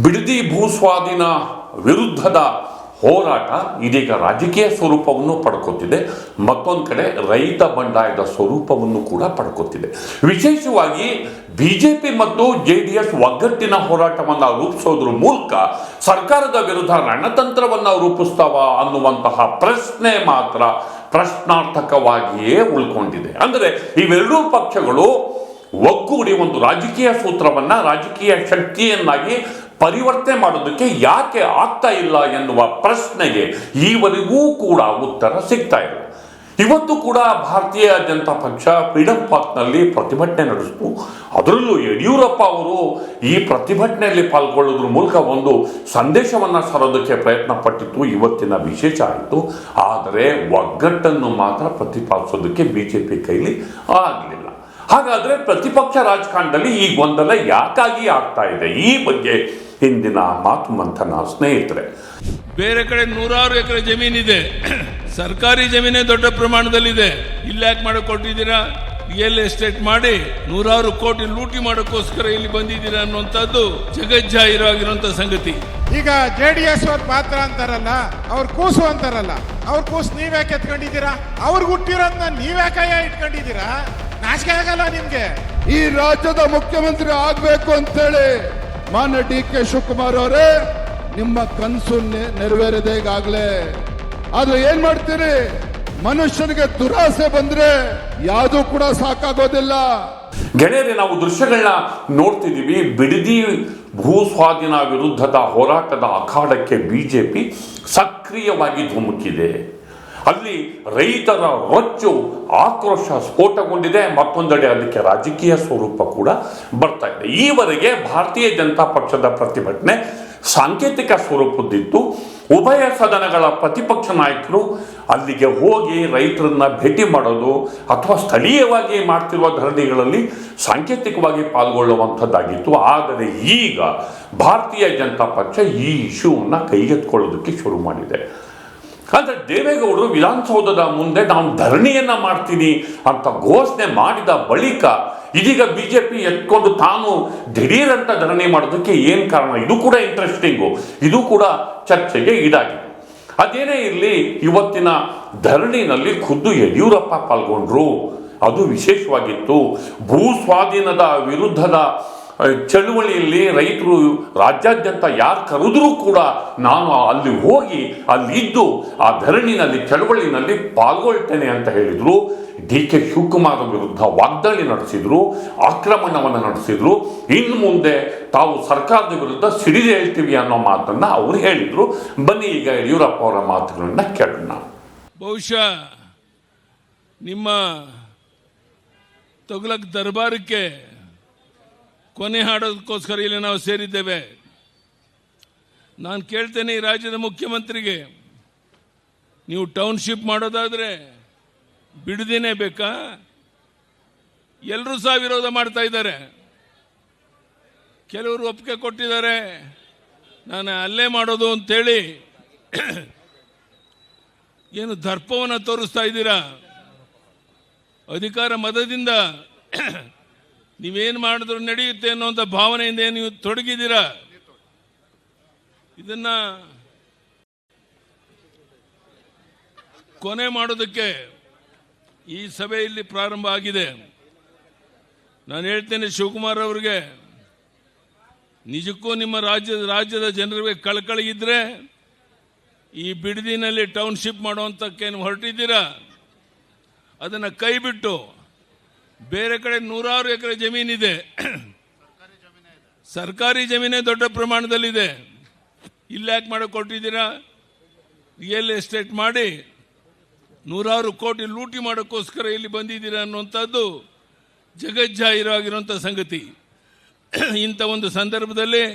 ಬಿಡದಿ ಭೂಸ್ವಾಧೀನ ವಿರುದ್ಧದ ಹೋರಾಟ ಇದೀಗ ರಾಜಕೀಯ ಸ್ವರೂಪವನ್ನು ಪಡ್ಕೊತಿದೆ. ಮತ್ತೊಂದು ಕಡೆ ರೈತ ಬಂಡಾಯದ ಸ್ವರೂಪವನ್ನು ಕೂಡ ಪಡ್ಕೊತಿದೆ. ವಿಶೇಷವಾಗಿ ಬಿಜೆಪಿ ಮತ್ತು JDS ಒಗ್ಗಟ್ಟಿನ ಹೋರಾಟವನ್ನು ರೂಪಿಸೋದ್ರ ಮೂಲಕ ಸರ್ಕಾರದ ವಿರುದ್ಧ ರಣತಂತ್ರವನ್ನು ರೂಪಿಸ್ತಾವ ಅನ್ನುವಂತಹ ಪ್ರಶ್ನೆ ಮಾತ್ರ ಪ್ರಶ್ನಾರ್ಥಕವಾಗಿಯೇ ಉಳ್ಕೊಂಡಿದೆ. ಅಂದರೆ ಇವೆರಡೂ ಪಕ್ಷಗಳು ಒಗ್ಗೂಡಿ ಒಂದು ರಾಜಕೀಯ ಸೂತ್ರವನ್ನ, ರಾಜಕೀಯ ಶಕ್ತಿಯನ್ನಾಗಿ ಪರಿವರ್ತನೆ ಮಾಡೋದಕ್ಕೆ ಯಾಕೆ ಆಗ್ತಾ ಇಲ್ಲ ಎನ್ನುವ ಪ್ರಶ್ನೆಗೆ ಈವರೆಗೂ ಕೂಡ ಉತ್ತರ ಸಿಗ್ತಾ ಇಲ್ಲ. ಇವತ್ತು ಕೂಡ ಭಾರತೀಯ ಜನತಾ ಪಕ್ಷ ಫ್ರೀಡಂ ಪಾರ್ಕ್ನಲ್ಲಿ ಪ್ರತಿಭಟನೆ ನಡೆಸಿತು. ಅದರಲ್ಲೂ ಯಡಿಯೂರಪ್ಪ ಅವರು ಈ ಪ್ರತಿಭಟನೆಯಲ್ಲಿ ಪಾಲ್ಗೊಳ್ಳೋದ್ರ ಮೂಲಕ ಒಂದು ಸಂದೇಶವನ್ನು ಸಾರೋದಕ್ಕೆ ಪ್ರಯತ್ನ ಪಟ್ಟಿತ್ತು. ಇವತ್ತಿನ ವಿಶೇಷ ಆಯಿತು. ಆದರೆ ಒಗ್ಗಟ್ಟನ್ನು ಮಾತ್ರ ಪ್ರತಿಪಾದಿಸೋದಕ್ಕೆ ಬಿಜೆಪಿ ಕೈಲಿ ಆಗಲಿಲ್ಲ. ಹಾಗಾದ್ರೆ ಪ್ರತಿಪಕ್ಷ ರಾಜಕಾರಣದಲ್ಲಿ ಈ ಗೊಂದಲ ಯಾಕಾಗಿ ಆಗ್ತಾ ಇದೆ? ಈ ಬಗ್ಗೆ ಹಿಂದಿನ ಮಾತು ಮಂಥನ. ಸ್ನೇಹಿತರೆ, ಬೇರೆ ಕಡೆ ನೂರಾರು ಎಕರೆ ಜಮೀನಿದೆ, ಸರ್ಕಾರಿ ಜಮೀನೇ ದೊಡ್ಡ ಪ್ರಮಾಣದಲ್ಲಿದೆ. ಇಲ್ಲಿ ಯಾಕೆ ಮಾಡಕ್ ಕೊಟ್ಟಿದ್ದೀರಾ? ರಿಯಲ್ ಎಸ್ಟೇಟ್ ಮಾಡಿ ನೂರಾರು ಕೋಟಿ ಲೂಟಿ ಮಾಡೋಕ್ಕೋಸ್ಕರ ಇಲ್ಲಿ ಬಂದಿದ್ದೀರಾ ಅನ್ನುವಂಥದ್ದು ಜಗಜ್ಜಾಹಿರಾಗಿರುವಂತ ಸಂಗತಿ. ಈಗ JDS ಅವ್ರ ಪಾತ್ರ ಅಂತಾರಲ್ಲ, ಅವ್ರ ಕೂಸು ಅಂತಾರಲ್ಲ, ಅವ್ರ ಕೂಸು ನೀವ್ಯಾಕೆ ಎತ್ಕೊಂಡಿದ್ದೀರಾ? ಅವ್ರಿಗೆ ಹುಟ್ಟಿರೋದನ್ನ ನೀವ್ಯಾಕಯ್ಯ ಇಟ್ಕೊಂಡಿದ್ದೀರಾ? ನಾಚಿಕೆ ಆಗಲ್ಲ ನಿಮ್ಗೆ? ಈ ರಾಜ್ಯದ ಮುಖ್ಯಮಂತ್ರಿ ಆಗ್ಬೇಕು ಅಂತೇಳಿ ಮಾನ್ಯ DK ಶಿವಕುಮಾರ್ ಅವರೇ, ನಿಮ್ಮ ಕನಸು ನೆರವೇರಿದೆ ಈಗಾಗಲೇ. ಆದ್ರೆ ಏನ್ ಮಾಡ್ತೀರಿ? ಮನುಷ್ಯನಿಗೆ ದುರಾಸೆ ಬಂದ್ರೆ ಯಾವುದು ಕೂಡ ಸಾಕಾಗೋದಿಲ್ಲ. ಗೆಳೆಯರೆ, ನಾವು ದೃಶ್ಯಗಳನ್ನ ನೋಡ್ತಿದ್ದೀವಿ. ಬಿಡದಿ ಭೂ ಸ್ವಾಧೀನ ವಿರುದ್ಧದ ಹೋರಾಟದ ಅಖಾಡಕ್ಕೆ ಬಿಜೆಪಿ ಸಕ್ರಿಯವಾಗಿ ಧುಮುಕಿದೆ. ಅಲ್ಲಿ ರೈತರ ರೊಚ್ಚು ಆಕ್ರೋಶ ಸ್ಫೋಟಗೊಂಡಿದೆ. ಮತ್ತೊಂದೆಡೆ ಅದಕ್ಕೆ ರಾಜಕೀಯ ಸ್ವರೂಪ ಕೂಡ ಬರ್ತಾ ಇದೆ. ಈವರೆಗೆ ಭಾರತೀಯ ಜನತಾ ಪಕ್ಷದ ಪ್ರತಿಭಟನೆ ಸಾಂಕೇತಿಕ ಸ್ವರೂಪದ್ದಿತ್ತು. ಉಭಯ ಸದನಗಳ ಪ್ರತಿಪಕ್ಷ ನಾಯಕರು ಅಲ್ಲಿಗೆ ಹೋಗಿ ರೈತರನ್ನ ಭೇಟಿ ಮಾಡೋದು ಅಥವಾ ಸ್ಥಳೀಯವಾಗಿ ಮಾಡ್ತಿರುವ ಧರಣಿಗಳಲ್ಲಿ ಸಾಂಕೇತಿಕವಾಗಿ ಪಾಲ್ಗೊಳ್ಳುವಂಥದ್ದಾಗಿತ್ತು. ಆದರೆ ಈಗ ಭಾರತೀಯ ಜನತಾ ಪಕ್ಷ ಈ ಇಶ್ಯೂವನ್ನು ಕೈಗೆತ್ತಿಕೊಳ್ಳೋದಕ್ಕೆ ಶುರು ಮಾಡಿದೆ. ಆದರೆ ದೇವೇಗೌಡರು ವಿಧಾನಸೌಧದ ಮುಂದೆ ನಾನು ಧರಣಿಯನ್ನ ಮಾಡ್ತೀನಿ ಅಂತ ಘೋಷಣೆ ಮಾಡಿದ ಬಳಿಕ ಇದೀಗ ಬಿಜೆಪಿ ಎತ್ಕೊಂಡು ತಾನು ದಿಢೀರಂತ ಧರಣಿ ಮಾಡೋದಕ್ಕೆ ಏನು ಕಾರಣ? ಇದು ಕೂಡ ಇಂಟ್ರೆಸ್ಟಿಂಗು, ಇದು ಕೂಡ ಚರ್ಚೆಗೆ ಈಡಾಗಿದೆ. ಅದೇನೇ ಇರಲಿ, ಇವತ್ತಿನ ಧರಣಿನಲ್ಲಿ ಖುದ್ದು ಯಡಿಯೂರಪ್ಪ ಪಾಲ್ಗೊಂಡ್ರು. ಅದು ವಿಶೇಷವಾಗಿತ್ತು. ಭೂ ಸ್ವಾಧೀನದ ವಿರುದ್ಧದ ಚಳುವಳಿಯಲ್ಲಿ ರೈತರು ರಾಜ್ಯಾದ್ಯಂತ ಯಾರು ಕರೆದ್ರೂ ಕೂಡ ನಾನು ಅಲ್ಲಿ ಹೋಗಿ ಅಲ್ಲಿದ್ದು ಆ ಧರಣಿನಲ್ಲಿ ಚಳುವಳಿನಲ್ಲಿ ಪಾಲ್ಗೊಳ್ತೇನೆ ಅಂತ ಹೇಳಿದ್ರು. DK ಶಿವಕುಮಾರ್ ವಿರುದ್ಧ ವಾಗ್ದಾಳಿ ನಡೆಸಿದ್ರು, ಆಕ್ರಮಣವನ್ನು ನಡೆಸಿದ್ರು. ಇನ್ನು ಮುಂದೆ ತಾವು ಸರ್ಕಾರದ ವಿರುದ್ಧ ಸಿಡಿದು ಹೇಳ್ತೀವಿ ಅನ್ನೋ ಮಾತನ್ನ ಅವರು ಹೇಳಿದ್ರು. ಬನ್ನಿ ಈಗ ಯಡಿಯೂರಪ್ಪ ಅವರ ಮಾತುಗಳನ್ನ ಕೇಳೋಣ. ಬಹುಶಃ ನಿಮ್ಮ ತೊಗಲಕ್ ದರ್ಬಾರಕ್ಕೆ ಕೊನೆ ಹಾಡೋದಕ್ಕೋಸ್ಕರ ಇಲ್ಲಿ ನಾವು ಸೇರಿದ್ದೇವೆ. ನಾನು ಕೇಳ್ತೇನೆ ಈ ರಾಜ್ಯದ ಮುಖ್ಯಮಂತ್ರಿಗೆ, ನೀವು ಟೌನ್ಶಿಪ್ ಮಾಡೋದಾದ್ರೆ ಬಿಡದಿನೇ ಬೇಕಾ? ಎಲ್ಲರೂ ಸಹ ವಿರೋಧ ಮಾಡ್ತಾ ಇದ್ದಾರೆ. ಕೆಲವರು ಒಪ್ಪಿಗೆ ಕೊಟ್ಟಿದ್ದಾರೆ, ನಾನು ಅಲ್ಲೇ ಮಾಡೋದು ಅಂತೇಳಿ ಏನು ದರ್ಪವನ್ನು ತೋರಿಸ್ತಾ ಇದ್ದೀರಾ? ಅಧಿಕಾರ ಮದದಿಂದ ನೀವೇನು ಮಾಡಿದ್ರು ನಡೆಯುತ್ತೆ ಅನ್ನುವಂಥ ಭಾವನೆಯಿಂದ ನೀವು ತೊಡಗಿದ್ದೀರಾ. ಇದನ್ನ ಕೊನೆ ಮಾಡೋದಕ್ಕೆ ಈ ಸಭೆಯಲ್ಲಿ ಪ್ರಾರಂಭ ಆಗಿದೆ. ನಾನು ಹೇಳ್ತೇನೆ ಶಿವಕುಮಾರ್ ಅವರಿಗೆ, ನಿಜಕ್ಕೂ ನಿಮ್ಮ ರಾಜ್ಯದ ಜನರಿಗೆ ಕಳಕಳಿ ಇದ್ರೆ ಈ ಬಿಡದಿನಲ್ಲಿ ಟೌನ್ಶಿಪ್ ಮಾಡುವಂತಕ್ಕೇನು ಹೊರಟಿದ್ದೀರಾ ಅದನ್ನು ಕೈ ಬಿಟ್ಟು ಬೇರೆ ಕಡೆ ನೂರಾರು ಎಕರೆ ಜಮೀನಿದೆ, ಸರ್ಕಾರಿ ಜಮೀನೇ ದೊಡ್ಡ ಪ್ರಮಾಣದಲ್ಲಿದೆ. ಇಲ್ಲಿ ಯಾಕೆ ಮಾಡಕ್ ಕೊಟ್ಟಿದ್ದೀರಾ? ರಿಯಲ್ ಎಸ್ಟೇಟ್ ಮಾಡಿ ನೂರಾರು ಕೋಟಿ ಲೂಟಿ ಮಾಡೋಕ್ಕೋಸ್ಕರ ಇಲ್ಲಿ ಬಂದಿದ್ದೀರಾ ಅನ್ನುವಂಥದ್ದು ಜಗಜ್ಜಾಹಿರಾಗಿರುವಂಥ ಸಂಗತಿ. ಇಂಥ ಒಂದು ಸಂದರ್ಭದಲ್ಲಿ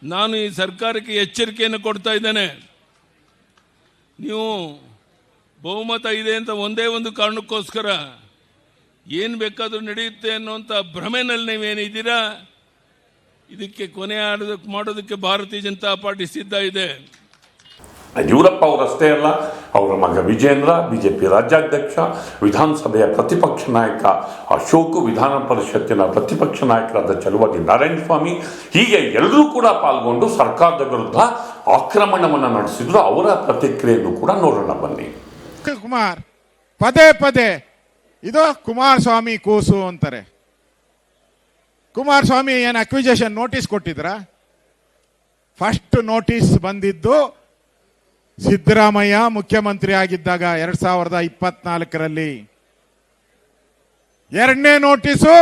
ನಾನು ಈ ಸರ್ಕಾರಕ್ಕೆ ಎಚ್ಚರಿಕೆಯನ್ನು ಕೊಡ್ತಾ ಇದ್ದೇನೆ. ನೀವು ಬಹುಮತ ಇದೆ ಅಂತ ಒಂದೇ ಒಂದು ಕಾರಣಕ್ಕೋಸ್ಕರ ಏನು ಬೇಕಾದರೂ ನಡೆಯುತ್ತೆ ಅನ್ನುವಂಥ ಭ್ರಮೆನಲ್ಲಿ ನೀವೇನಿದ್ದೀರಾ, ಇದಕ್ಕೆ ಕೊನೆ ಮಾಡೋದಕ್ಕೆ ಭಾರತೀಯ ಜನತಾ ಪಾರ್ಟಿ ಸಿದ್ಧ ಇದೆ. ಯಡಿಯೂರಪ್ಪ ಅವರಷ್ಟೇ ಅಲ್ಲ, ಅವರ ಮಗ ವಿಜೇಂದ್ರ, ಬಿಜೆಪಿ ರಾಜ್ಯಾಧ್ಯಕ್ಷ, ವಿಧಾನಸಭೆಯ ಪ್ರತಿಪಕ್ಷ ನಾಯಕ ಅಶೋಕ್, ವಿಧಾನ ಪರಿಷತ್ತಿನ ಪ್ರತಿಪಕ್ಷ ನಾಯಕರಾದ ಚಲುವಾದಿ ನಾರಾಯಣಸ್ವಾಮಿ, ಹೀಗೆ ಎಲ್ಲರೂ ಕೂಡ ಪಾಲ್ಗೊಂಡು ಸರ್ಕಾರದ ವಿರುದ್ಧ ಆಕ್ರಮಣವನ್ನು ನಡೆಸಿದ್ರು. ಅವರ ಪ್ರತಿಕ್ರಿಯೆಯನ್ನು ಕೂಡ ನೋಡೋಣ ಬನ್ನಿ. ಕುಮಾರ್ ಪದೇ ಪದೇ ಇದು ಕುಮಾರಸ್ವಾಮಿ ಕೂಸು ಅಂತಾರೆ. ಕುಮಾರಸ್ವಾಮಿ ಏನು ಅಕ್ವಿಜೇಷನ್ ನೋಟಿಸ್ ಕೊಟ್ಟಿದ್ರ? ಫಸ್ಟ್ ನೋಟಿಸ್ ಬಂದಿದ್ದು ಸಿದ್ದರಾಮಯ್ಯ ಮುಖ್ಯಮಂತ್ರಿ ಆಗಿದ್ದಾಗ 2024ರಲ್ಲಿ. ಎರಡನೇ ನೋಟಿಸು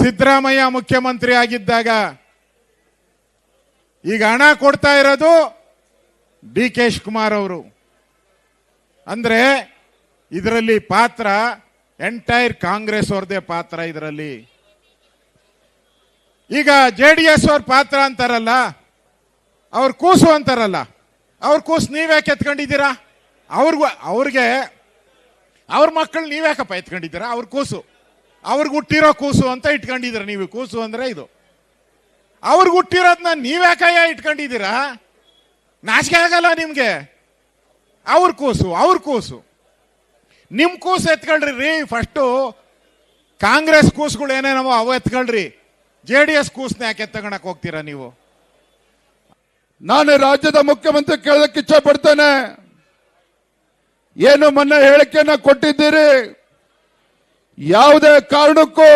ಸಿದ್ದರಾಮಯ್ಯ ಮುಖ್ಯಮಂತ್ರಿ ಆಗಿದ್ದಾಗ. ಈಗ ಹಣ ಕೊಡ್ತಾ ಇರೋದು ಡಿ ಕೆ ಶಿವಕುಮಾರ್ ಅವರು. ಅಂದ್ರೆ ಇದರಲ್ಲಿ ಪಾತ್ರ ಎಂಟೈರ್ ಕಾಂಗ್ರೆಸ್ ಅವ್ರದೇ ಪಾತ್ರ ಇದರಲ್ಲಿ. ಈಗ JDS ಅವ್ರ ಪಾತ್ರ ಅಂತಾರಲ್ಲ, ಅವ್ರ ಕೂಸು ಅಂತಾರಲ್ಲ, ಅವ್ರ ಕೂಸು ನೀವ್ಯಾಕೆ ಎತ್ಕೊಂಡಿದ್ದೀರಾ? ಅವ್ರಿಗೆ ಅವ್ರ ಮಕ್ಕಳು ನೀವ್ಯಾಕಪ್ಪ ಎತ್ಕೊಂಡಿದ್ದೀರಾ? ಅವ್ರ ಕೂಸು ಅವ್ರಿಗೆ ಹುಟ್ಟಿರೋ ಕೂಸು ಅಂತ ಇಟ್ಕೊಂಡಿದ್ದೀರ ನೀವು. ಕೂಸು ಅಂದ್ರೆ ಇದು ಅವ್ರಿಗೆ ಹುಟ್ಟಿರೋದನ್ನ ನೀವ್ಯಾಕಯ್ಯ ಇಟ್ಕೊಂಡಿದ್ದೀರಾ? ನಾಚಿಕೆ ಆಗಲ್ಲ ನಿಮ್ಗೆ? ಅವ್ರ ಕೂಸು ನಿಮ್ ಕೂಸು ಎತ್ಕೊಳ್ರಿ. ಫಸ್ಟು ಕಾಂಗ್ರೆಸ್ ಕೂಸುಗಳು ಏನೇನವೋ ಅವು ಎತ್ಕೊಳ್ರಿ. JDS ಕೂಸ್ನ ಯಾಕೆ ತಗೊಳಕ್ ಹೋಗ್ತೀರಾ ನೀವು? ನಾನು ರಾಜ್ಯದ ಮುಖ್ಯಮಂತ್ರಿ ಕೇಳೋದಕ್ಕೆ ಇಚ್ಛೆ ಪಡ್ತೇನೆ. ಏನು ಮೊನ್ನೆ ಹೇಳಿಕೆಯನ್ನ ಕೊಟ್ಟಿದ್ದೀರಿ, ಯಾವುದೇ ಕಾರಣಕ್ಕೂ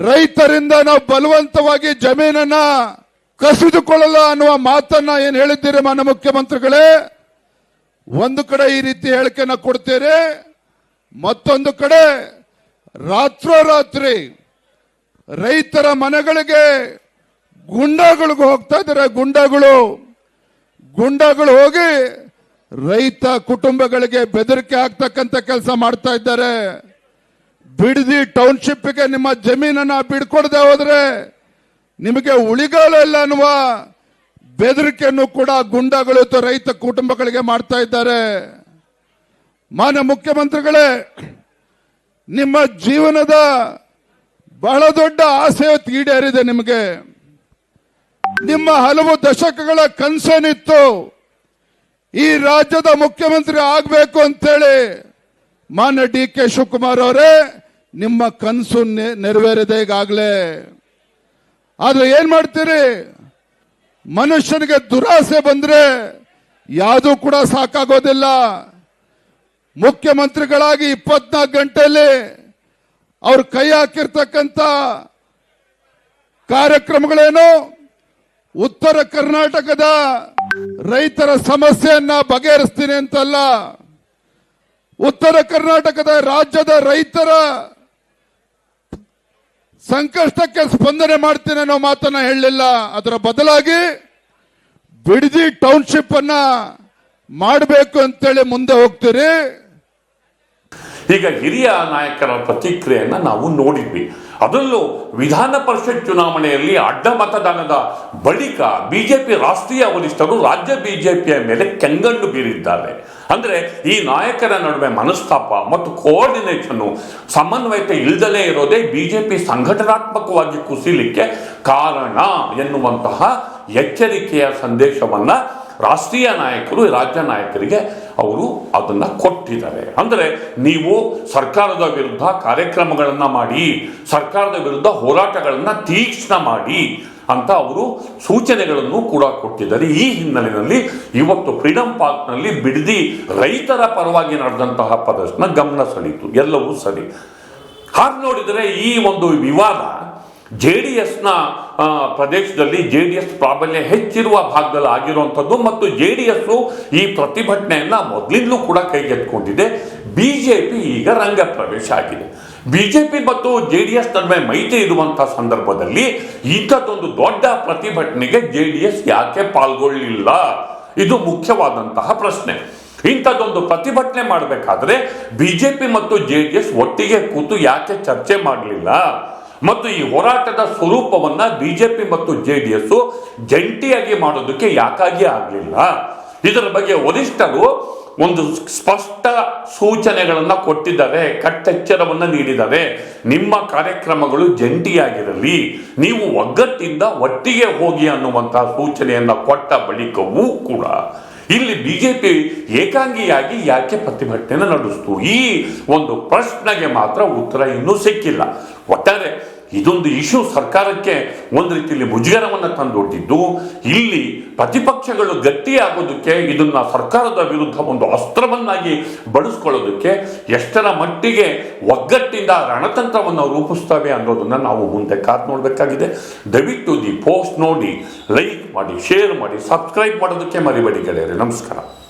ರೈತರಿಂದ ನಾವು ಬಲವಂತವಾಗಿ ಜಮೀನನ್ನ ಕಸಿದುಕೊಳ್ಳಲ್ಲ ಅನ್ನುವ ಮಾತನ್ನ ಏನು ಹೇಳಿದ್ದೀರಿ ಮಾನ್ಯ ಮುಖ್ಯಮಂತ್ರಿಗಳೇ. ಒಂದು ಕಡೆ ಈ ರೀತಿ ಹೇಳಿಕೆಯನ್ನ ಕೊಡ್ತೀರಿ, ಮತ್ತೊಂದು ಕಡೆ ರಾತ್ರೋರಾತ್ರಿ ರೈತರ ಮನೆಗಳಿಗೆ ಗುಂಡಾಗಳಿಗೆ ಹೋಗ್ತಾ ಇದ್ದಾರೆ. ಗುಂಡಾಗಳು ಹೋಗಿ ರೈತ ಕುಟುಂಬಗಳಿಗೆ ಬೆದರಿಕೆ ಆಗ್ತಕ್ಕಂಥ ಕೆಲಸ ಮಾಡ್ತಾ ಇದ್ದಾರೆ. ಬಿಡದಿ ಟೌನ್ಶಿಪ್ಗೆ ನಿಮ್ಮ ಜಮೀನನ್ನ ಬಿಡ್ಕೊಡದೆ ಹೋದ್ರೆ ನಿಮಗೆ ಉಳಿಗಾಲ ಇಲ್ಲ ಅನ್ನುವ ಬೆದರಿಕೆಯನ್ನು ಕೂಡ ಗುಂಡಾಗಳು ರೈತ ಕುಟುಂಬಗಳಿಗೆ ಮಾಡ್ತಾ ಇದ್ದಾರೆ. ಮಾನ್ಯ ಮುಖ್ಯಮಂತ್ರಿಗಳೇ, ನಿಮ್ಮ ಜೀವನದ ಬಹಳ ದೊಡ್ಡ ಆಸೆ ಈಡೇರಿದೆ. ನಿಮಗೆ ನಿಮ್ಮ ಹಲವು ದಶಕಗಳ ಕನಸೇನಿತ್ತು, ಈ ರಾಜ್ಯದ ಮುಖ್ಯಮಂತ್ರಿ ಆಗಬೇಕು ಅಂತೇಳಿ. ಮಾನ್ಯ ಡಿ ಕೆ ಶಿವಕುಮಾರ್ ಅವರೇ, ನಿಮ್ಮ ಕನಸು ನೆರವೇರಿದೆ ಈಗಾಗಲೇ. ಆದ್ರೆ ಏನ್ ಮಾಡ್ತೀರಿ? ಮನುಷ್ಯನಿಗೆ ದುರಾಸೆ ಬಂದ್ರೆ ಯಾವುದೂ ಕೂಡ ಸಾಕಾಗೋದಿಲ್ಲ. ಮುಖ್ಯಮಂತ್ರಿಗಳಾಗಿ 24 ಗಂಟೆಯಲ್ಲಿ ಅವ್ರು ಕೈ ಹಾಕಿರ್ತಕ್ಕಂಥ ಕಾರ್ಯಕ್ರಮಗಳೇನು? ಉತ್ತರ ಕರ್ನಾಟಕದ ರೈತರ ಸಮಸ್ಯೆಯನ್ನ ಬಗೆಹರಿಸ್ತೀನಿ ಅಂತಲ್ಲ, ಉತ್ತರ ಕರ್ನಾಟಕದ ರಾಜ್ಯದ ರೈತರ ಸಂಕಷ್ಟಕ್ಕೆ ಸ್ಪಂದನೆ ಮಾಡ್ತೀನಿ ಅನ್ನೋ ಮಾತನ್ನ ಹೇಳಲಿಲ್ಲ. ಅದರ ಬದಲಾಗಿ ಬಿಡದಿ ಟೌನ್ಶಿಪ್ ಅನ್ನ ಮಾಡಬೇಕು ಅಂತೇಳಿ ಮುಂದೆ ಹೋಗ್ತೀರಿ. ಈಗ ಹಿರಿಯ ನಾಯಕರ ಪ್ರತಿಕ್ರಿಯೆಯನ್ನು ನಾವು ನೋಡಿದ್ವಿ. ಅದರಲ್ಲೂ ವಿಧಾನ ಪರಿಷತ್ ಚುನಾವಣೆಯಲ್ಲಿ ಅಡ್ಡ ಮತದಾನದ ಬಳಿಕ ಬಿಜೆಪಿ ರಾಷ್ಟ್ರೀಯ ವರಿಷ್ಠರು ರಾಜ್ಯ ಬಿಜೆಪಿಯ ಮೇಲೆ ಕೆಂಗಣ್ಣು ಬೀರಿದ್ದಾರೆ. ಅಂದ್ರೆ ಈ ನಾಯಕರ ನಡುವೆ ಮನಸ್ತಾಪ ಮತ್ತು ಕೋಆರ್ಡಿನೇಷನ್ ಸಮನ್ವಯತೆ ಇಲ್ಲದಲೇ ಇರೋದೇ ಬಿಜೆಪಿ ಸಂಘಟನಾತ್ಮಕವಾಗಿ ಕುಸಿಲಿಕ್ಕೆ ಕಾರಣ ಎನ್ನುವಂತಹ ಎಚ್ಚರಿಕೆಯ ಸಂದೇಶವನ್ನ ರಾಷ್ಟ್ರೀಯ ನಾಯಕರು ರಾಜ್ಯ ನಾಯಕರಿಗೆ ಅವರು ಅದನ್ನ ಕೊಟ್ಟಿದ್ದಾರೆ. ಅಂದ್ರೆ ನೀವು ಸರ್ಕಾರದ ವಿರುದ್ಧ ಕಾರ್ಯಕ್ರಮಗಳನ್ನ ಮಾಡಿ, ಸರ್ಕಾರದ ವಿರುದ್ಧ ಹೋರಾಟಗಳನ್ನ ತೀಕ್ಷ್ಣ ಮಾಡಿ ಅಂತ ಅವರು ಸೂಚನೆಗಳನ್ನು ಕೂಡ ಕೊಟ್ಟಿದ್ದಾರೆ. ಈ ಹಿನ್ನೆಲೆಯಲ್ಲಿ ಇವತ್ತು ಫ್ರೀಡಂ ಪಾರ್ಕ್ನಲ್ಲಿ ಬಿಡದಿ ರೈತರ ಪರವಾಗಿ ನಡೆದಂತಹ ಪ್ರದರ್ಶನ ಗಮನ ಸೆಳೀತು. ಎಲ್ಲವೂ ಸರಿ. ಹಾಗೆ ನೋಡಿದರೆ ಈ ಒಂದು ವಿವಾದ JDSನ ಪ್ರದೇಶದಲ್ಲಿ JDS ಪ್ರಾಬಲ್ಯ ಹೆಚ್ಚಿರುವ ಭಾಗದಲ್ಲಿ ಆಗಿರುವಂಥದ್ದು ಮತ್ತು JDS ಈ ಪ್ರತಿಭಟನೆಯನ್ನ ಮೊದಲಿಂದಲೂ ಕೂಡ ಕೈಗೆತ್ತಿಕೊಂಡಿದೆ. ಬಿಜೆಪಿ ಈಗ ರಂಗ ಪ್ರವೇಶ ಆಗಿದೆ. ಬಿಜೆಪಿ ಮತ್ತು JDS ನಡುವೆ ಮೈತ್ರಿ ಇರುವಂತಹ ಸಂದರ್ಭದಲ್ಲಿ ಇಂಥದ್ದೊಂದು ದೊಡ್ಡ ಪ್ರತಿಭಟನೆಗೆ JDS ಯಾಕೆ ಪಾಲ್ಗೊಳ್ಳಿಲ್ಲ? ಇದು ಮುಖ್ಯವಾದಂತಹ ಪ್ರಶ್ನೆ. ಇಂಥದ್ದೊಂದು ಪ್ರತಿಭಟನೆ ಮಾಡಬೇಕಾದ್ರೆ ಬಿಜೆಪಿ ಮತ್ತು JDS ಒಟ್ಟಿಗೆ ಕೂತು ಯಾಕೆ ಚರ್ಚೆ ಮಾಡಲಿಲ್ಲ? ಮತ್ತು ಈ ಹೋರಾಟದ ಸ್ವರೂಪವನ್ನ ಬಿಜೆಪಿ ಮತ್ತು JDS ಜಂಟಿಯಾಗಿ ಮಾಡೋದಕ್ಕೆ ಯಾಕಾಗಿ ಆಗಲಿಲ್ಲ? ಇದರ ಬಗ್ಗೆ ವರಿಷ್ಠರು ಒಂದು ಸ್ಪಷ್ಟ ಸೂಚನೆಗಳನ್ನ ಕೊಟ್ಟಿದ್ದಾರೆ, ಕಟ್ಟೆಚ್ಚರವನ್ನ ನೀಡಿದ್ದಾರೆ. ನಿಮ್ಮ ಕಾರ್ಯಕ್ರಮಗಳು ಜಂಟಿಯಾಗಿರಲಿ, ನೀವು ಒಗ್ಗಟ್ಟಿಂದ ಒಟ್ಟಿಗೆ ಹೋಗಿ ಅನ್ನುವಂತಹ ಸೂಚನೆಯನ್ನ ಕೊಟ್ಟ ಬಳಿಕವೂ ಕೂಡ ಇಲ್ಲಿ ಬಿಜೆಪಿ ಏಕಾಂಗಿಯಾಗಿ ಯಾಕೆ ಪ್ರತಿಭಟನೆ ನಡೆಸಿತು? ಈ ಒಂದು ಪ್ರಶ್ನೆಗೆ ಮಾತ್ರ ಉತ್ತರ ಇನ್ನೂ ಸಿಕ್ಕಿಲ್ಲ. ಒಟ್ಟಾರೆ ಇದೊಂದು ಇಶ್ಯೂ ಸರ್ಕಾರಕ್ಕೆ ಒಂದು ರೀತಿಯಲ್ಲಿ ಮುಜುಗರವನ್ನು ತಂದೊಡ್ಡಿದ್ದು, ಇಲ್ಲಿ ಪ್ರತಿಪಕ್ಷಗಳು ಗಟ್ಟಿಯಾಗೋದಕ್ಕೆ ಇದನ್ನ ಸರ್ಕಾರದ ವಿರುದ್ಧ ಒಂದು ಅಸ್ತ್ರವನ್ನಾಗಿ ಬಳಸ್ಕೊಳ್ಳೋದಕ್ಕೆ ಎಷ್ಟರ ಮಟ್ಟಿಗೆ ಒಗ್ಗಟ್ಟಿಂದ ರಣತಂತ್ರವನ್ನು ರೂಪಿಸ್ತವೆ ಅನ್ನೋದನ್ನ ನಾವು ಮುಂದೆ ಕಾದು ನೋಡಬೇಕಾಗಿದೆ. ದಯವಿಟ್ಟು ದಿ ಪೋಸ್ಟ್ ನೋಡಿ, ಲೈಕ್ ಮಾಡಿ, ಶೇರ್ ಮಾಡಿ, ಸಬ್ಸ್ಕ್ರೈಬ್ ಮಾಡೋದಕ್ಕೆ ಮರಿಬೇಡಿ ಗೆಳೆಯರೆ. ನಮಸ್ಕಾರ.